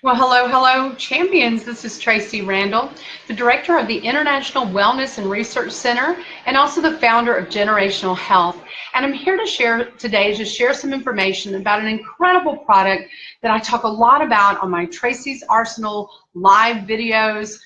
Well, hello, champions. This is Tracee Randall, the director of the International Wellness and Research Center, and also the founder of Generational Health. And I'm here to share today, to share some information about an incredible product that I talk a lot about on my Tracee's Arsenal live videos.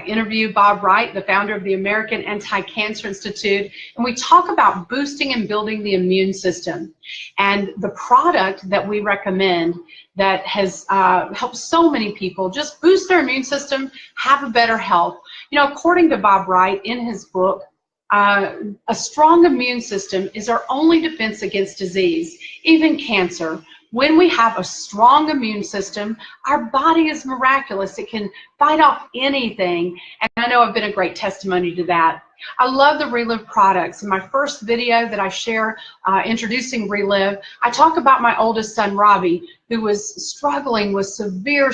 Interview Bob Wright, the founder of the American Anti-Cancer Institute, and we talk about boosting and building the immune system. And the product that we recommend that has helped so many people just boost their immune system, have a better health. You know, according to Bob Wright in his book, a strong immune system is our only defense against disease, even cancer. When we have a strong immune system, our body is miraculous. It can fight off anything, and I know I've been a great testimony to that. I love the Reliv products. In my first video that I share introducing Reliv, I talk about my oldest son, Robbie, who was struggling with severe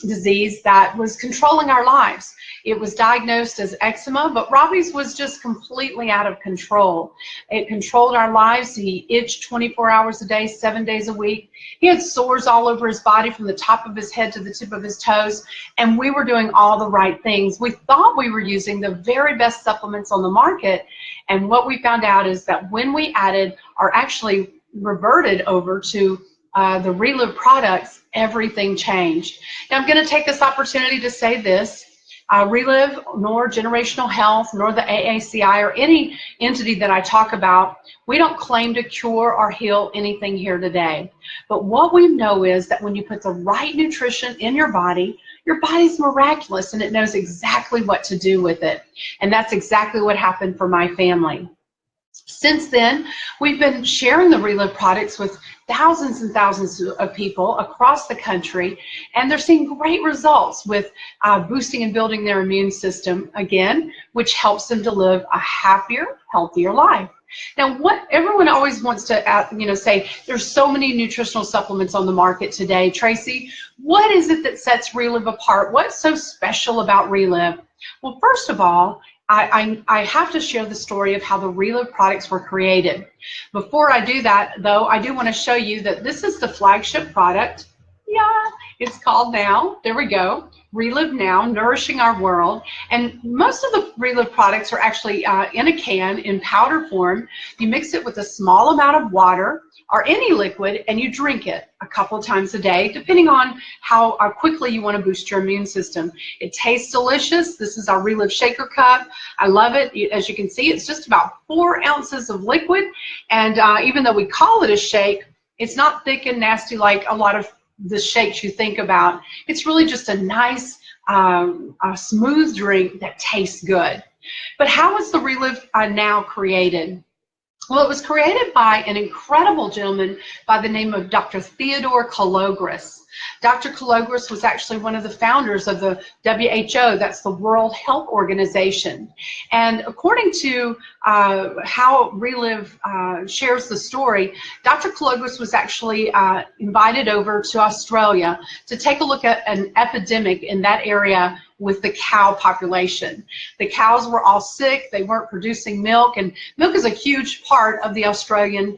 disease that was controlling our lives. It was diagnosed as eczema, but Robbie's was just completely out of control. It controlled our lives. He itched 24 hours a day, 7 days a week. He had sores all over his body from the top of his head to the tip of his toes, and we were doing all the right things. We thought we were using the very best supplements on the market, and what we found out is that when we added, or actually reverted over to the Reliv products, everything changed. Now I'm going to take this opportunity to say this. Reliv, nor Generational Health, nor the AACI, or any entity that I talk about, we don't claim to cure or heal anything here today. But what we know is that when you put the right nutrition in your body's miraculous, and it knows exactly what to do with it. And that's exactly what happened for my family. Since then, we've been sharing the Reliv products with thousands and thousands of people across the country, and they're seeing great results with boosting and building their immune system, again, which helps them to live a happier, healthier life. Now, what everyone always wants to say, there's so many nutritional supplements on the market today. Tracee, what is it that sets Reliv apart? What's so special about Reliv? Well, first of all, I have to share the story of how the Reliv products were created. Before I do that, though, I do want to show you that this is the flagship product. Yeah, it's called Now. There we go. Reliv Now, Nourishing Our World. And most of the Reliv products are actually in a can in powder form. You mix it with a small amount of water or any liquid, and you drink it a couple of times a day, depending on how quickly you want to boost your immune system. It tastes delicious. This is our Reliv shaker cup. I love it. As you can see, it's just about 4 ounces of liquid, and even though we call it a shake, it's not thick and nasty like a lot of the shakes you think about. It's really just a nice, smooth drink that tastes good. But how was the Reliv Now created? Well, it was created by an incredible gentleman by the name of Dr. Theodore Cloris. Dr. Cloris was actually one of the founders of the WHO, that's the World Health Organization. And according to how Reliv shares the story, Dr. Cloris was actually invited over to Australia to take a look at an epidemic in that area with the cow population. The cows were all sick, they weren't producing milk, and milk is a huge part of the Australian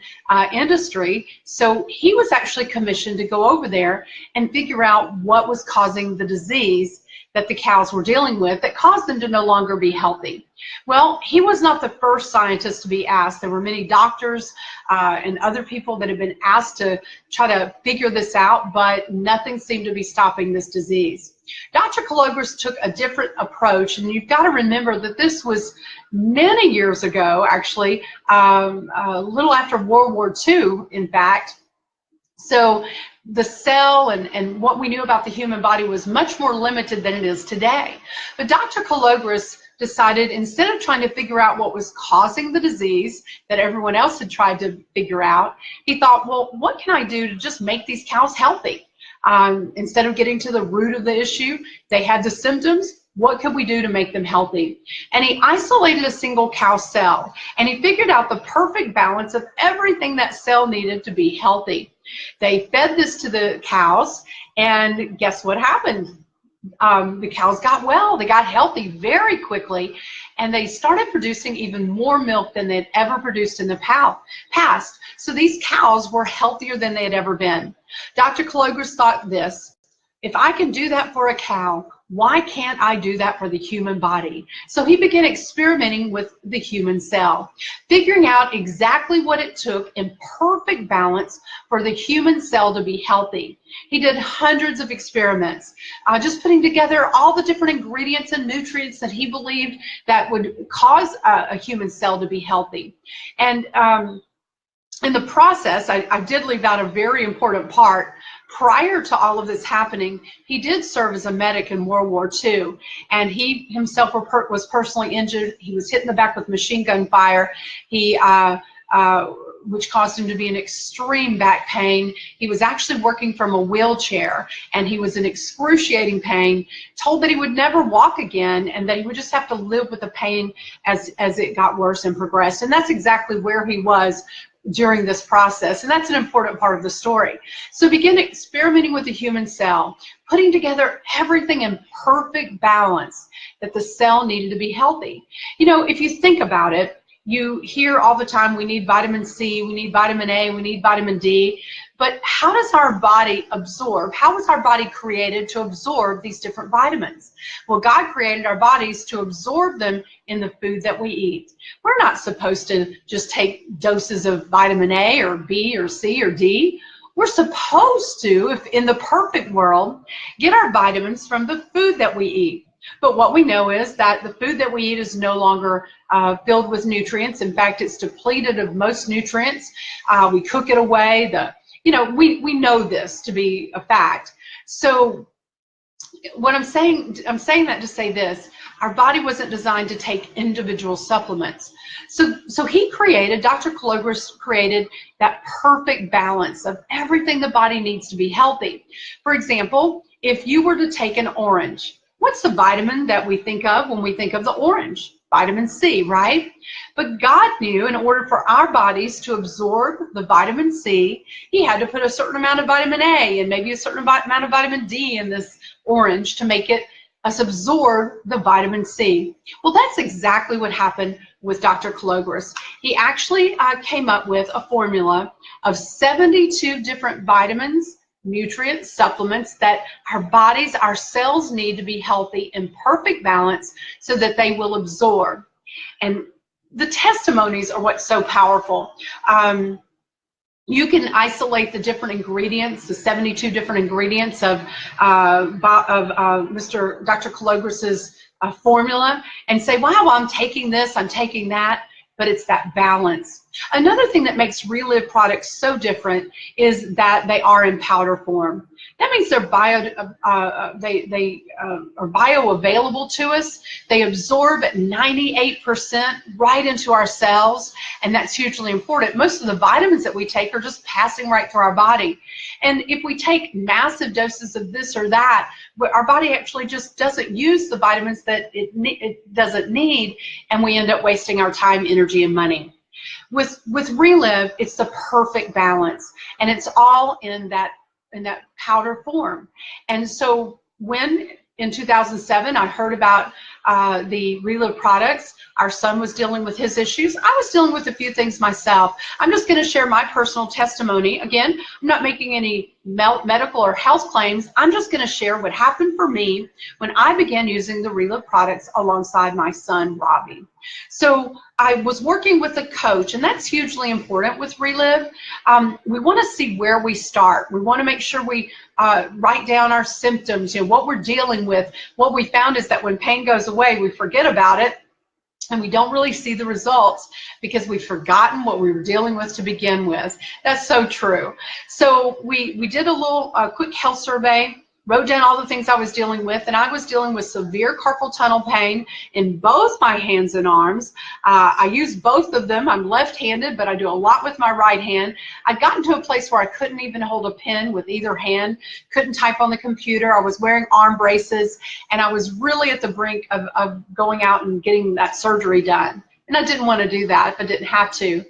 industry. So he was actually commissioned to go over there and figure out what was causing the disease that the cows were dealing with that caused them to no longer be healthy. Well, he was not the first scientist to be asked. There were many doctors and other people that have been asked to try to figure this out, but nothing seemed to be stopping this disease. Dr. Cloris took a different approach, and you've got to remember that this was many years ago, actually, a little after World War II, in fact. So the cell and what we knew about the human body was much more limited than it is today. But Dr. Cloris decided, instead of trying to figure out what was causing the disease that everyone else had tried to figure out, he thought, well, what can I do to just make these cows healthy? Instead of getting to the root of the issue, they had the symptoms. What could we do to make them healthy? And he isolated a single cow cell, and he figured out the perfect balance of everything that cell needed to be healthy. They fed this to the cows, and guess what happened? the cows got well, they got healthy very quickly, and they started producing even more milk than they'd ever produced in the past. So these cows were healthier than they had ever been. Dr. Cloris thought this: if I can do that for a cow, why can't I do that for the human body? So he began experimenting with the human cell, figuring out exactly what it took in perfect balance for the human cell to be healthy. He did hundreds of experiments, just putting together all the different ingredients and nutrients that he believed that would cause a human cell to be healthy. And in the process, I did leave out a very important part. Prior to all of this happening, he did serve as a medic in World War II, and he himself was personally injured. He was hit in the back with machine gun fire, which caused him to be in extreme back pain. He was actually working from a wheelchair, and he was in excruciating pain, told that he would never walk again, and that he would just have to live with the pain as it got worse and progressed. And that's exactly where he was during this process, and that's an important part of the story. So begin experimenting with the human cell, putting together everything in perfect balance that the cell needed to be healthy. You know, if you think about it, you hear all the time, we need vitamin C, we need vitamin A, we need vitamin D, but how does our body absorb? How was our body created to absorb these different vitamins? Well, God created our bodies to absorb them in the food that we eat. We're not supposed to just take doses of vitamin A or B or C or D. We're supposed to, if in the perfect world, get our vitamins from the food that we eat. But what we know is that the food that we eat is no longer filled with nutrients. In fact, it's depleted of most nutrients. We cook it away. We know this to be a fact. So what I'm saying that to say this: our body wasn't designed to take individual supplements. So Dr. Cloris created that perfect balance of everything the body needs to be healthy. For example, if you were to take an orange, what's the vitamin that we think of when we think of the orange? Vitamin C, right? But God knew in order for our bodies to absorb the vitamin C, he had to put a certain amount of vitamin A and maybe a certain amount of vitamin D in this orange to make us absorb the vitamin C. Well, that's exactly what happened with Dr. Cloris. He actually came up with a formula of 72 different vitamins, nutrients, supplements that our bodies, our cells need to be healthy in perfect balance so that they will absorb. And the testimonies are what's so powerful. You can isolate the different ingredients, the 72 different ingredients of Dr. Cloris's formula, and say, wow, I'm taking this, I'm taking that, but it's that balance. Another thing that makes Reliv products so different is that they are in powder form. That means they're bioavailable to us. They absorb at 98% right into our cells, and that's hugely important. Most of the vitamins that we take are just passing right through our body. And if we take massive doses of this or that, our body actually just doesn't use the vitamins that it doesn't need, and we end up wasting our time, energy, and money. With Reliv, it's the perfect balance, and it's all in that powder form. And so when in 2007 I heard about the Reliv products, our son was dealing with his issues. I was dealing with a few things myself. I'm just going to share my personal testimony. Again, I'm not making any medical or health claims. I'm just going to share what happened for me when I began using the Reliv products alongside my son, Robbie. So I was working with a coach, and that's hugely important with Reliv. We want to see where we start. We want to make sure we write down our symptoms, what we're dealing with. What we found is that when pain goes away, we forget about it, and we don't really see the results because we've forgotten what we were dealing with to begin with. That's so true. So we did a little quick health survey, wrote down all the things I was dealing with, and I was dealing with severe carpal tunnel pain in both my hands and arms. I use both of them. I'm left-handed, but I do a lot with my right hand. I'd gotten to a place where I couldn't even hold a pen with either hand, couldn't type on the computer. I was wearing arm braces, and I was really at the brink of going out and getting that surgery done. And I didn't want to do that if I didn't have to.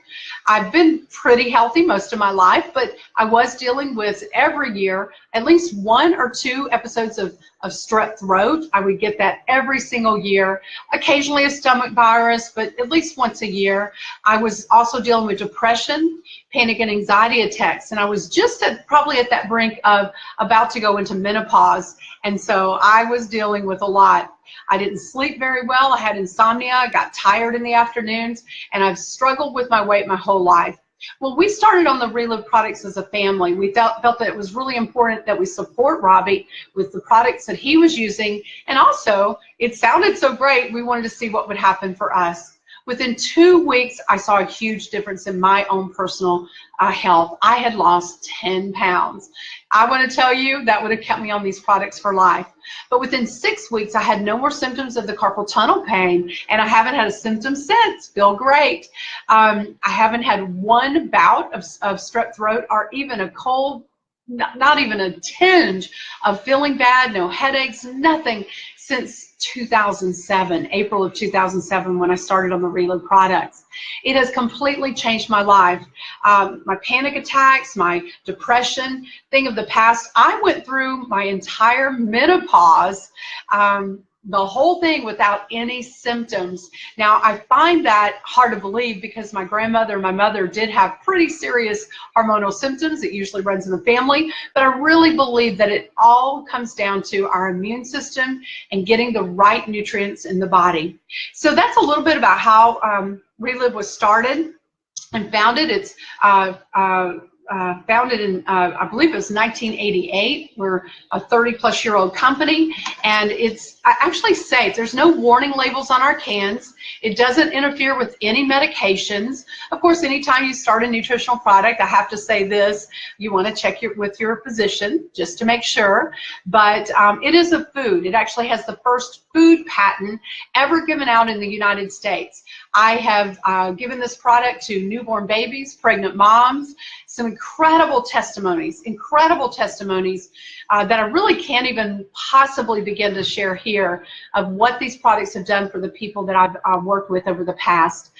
I've been pretty healthy most of my life, but I was dealing with every year at least 1 or 2 episodes of strep throat. I would get that every single year, occasionally a stomach virus, but at least once a year. I was also dealing with depression, panic and anxiety attacks, and I was just probably at that brink of about to go into menopause, and so I was dealing with a lot. I didn't sleep very well. I had insomnia. I got tired in the afternoons, and I've struggled with my weight my whole life. Well, we started on the Reliv products as a family. We felt that it was really important that we support Robbie with the products that he was using, and also it sounded so great, we wanted to see what would happen for us. Within 2 weeks, I saw a huge difference in my own personal health. I had lost 10 pounds. I want to tell you that would have kept me on these products for life. But within 6 weeks, I had no more symptoms of the carpal tunnel pain, and I haven't had a symptom since. Feel great. I haven't had one bout of strep throat or even a cold, not even a tinge of feeling bad, no headaches, nothing since 2007, April of 2007, when I started on the Reliv products. It has completely changed my life. My panic attacks, my depression, thing of the past. I went through my entire menopause, the whole thing without any symptoms. Now, I find that hard to believe because my grandmother and my mother did have pretty serious hormonal symptoms. It usually runs in the family, but I really believe that it all comes down to our immune system and getting the right nutrients in the body. So that's a little bit about how Reliv was started and founded. It's founded in, I believe it was 1988. We're a 30-plus-year-old company, and I actually say there's no warning labels on our cans. It doesn't interfere with any medications. Of course, anytime you start a nutritional product, I have to say this, you want to check with your physician just to make sure, but it is a food. It actually has the first food patent ever given out in the United States. I have given this product to newborn babies, pregnant moms, some incredible testimonies that I really can't even possibly begin to share here of what these products have done for the people that I've worked with over the past.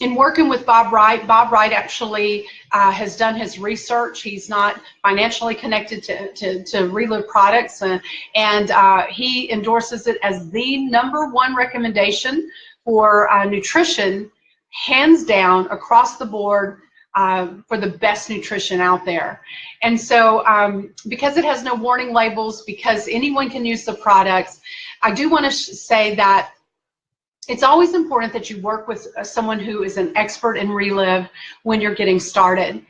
In working with Bob Wright actually has done his research. He's not financially connected to Reliv products, and he endorses it as the #1 recommendation for nutrition, hands down, across the board, for the best nutrition out there. And so because it has no warning labels, because anyone can use the products, I do want to say that it's always important that you work with someone who is an expert in Reliv when you're getting started.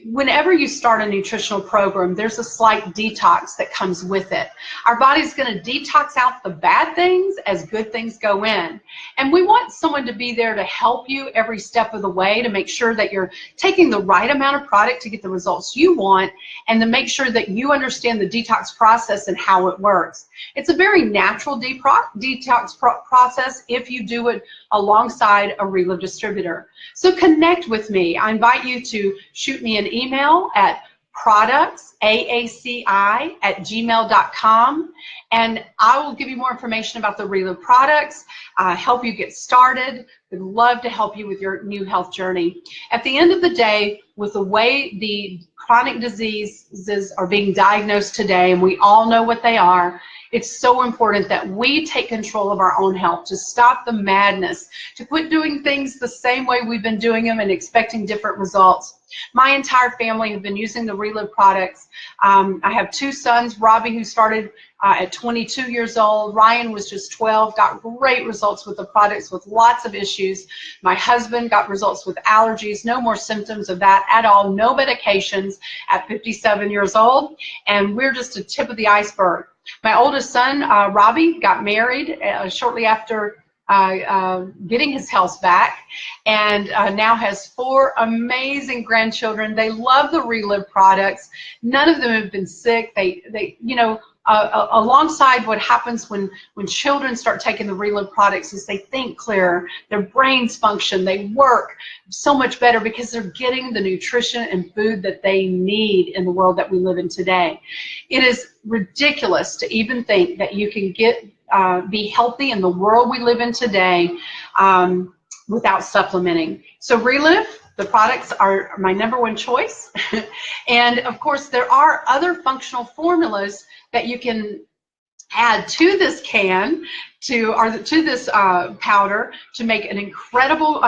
Whenever you start a nutritional program, there's a slight detox that comes with it. Our body's going to detox out the bad things as good things go in. And we want someone to be there to help you every step of the way to make sure that you're taking the right amount of product to get the results you want, and to make sure that you understand the detox process and how it works. It's a very natural detox process if you do it alongside a Reliv distributor. So connect with me. I invite you to shoot me an email at ProductsAACI@gmail.com, and I will give you more information about the Reliv products, help you get started. We'd love to help you with your new health journey. At the end of the day, with the way the chronic diseases are being diagnosed today, and we all know what they are, it's so important that we take control of our own health, to stop the madness, to quit doing things the same way we've been doing them and expecting different results. My entire family have been using the Reliv products. I have 2 sons, Robbie, who started at 22 years old. Ryan was just 12, got great results with the products with lots of issues. My husband got results with allergies, no more symptoms of that at all, no medications at 57 years old, and we're just a tip of the iceberg. My oldest son, Robbie, got married shortly after getting his health back, and now has 4 amazing grandchildren. They love the Reliv products. None of them have been sick. They you know, alongside what happens when children start taking the Reliv products is they think clearer, their brains function, they work so much better because they're getting the nutrition and food that they need in the world that we live in today. It is ridiculous to even think that you can get be healthy in the world we live in today without supplementing. So Reliv, the products are my #1 choice. And of course, there are other functional formulas that you can add to this can, to this powder, to make an incredible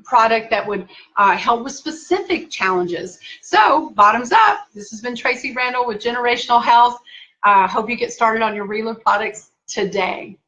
product that would help with specific challenges. So bottoms up, this has been Tracee Randall with Generational Health. Hope you get started on your Reliv products today.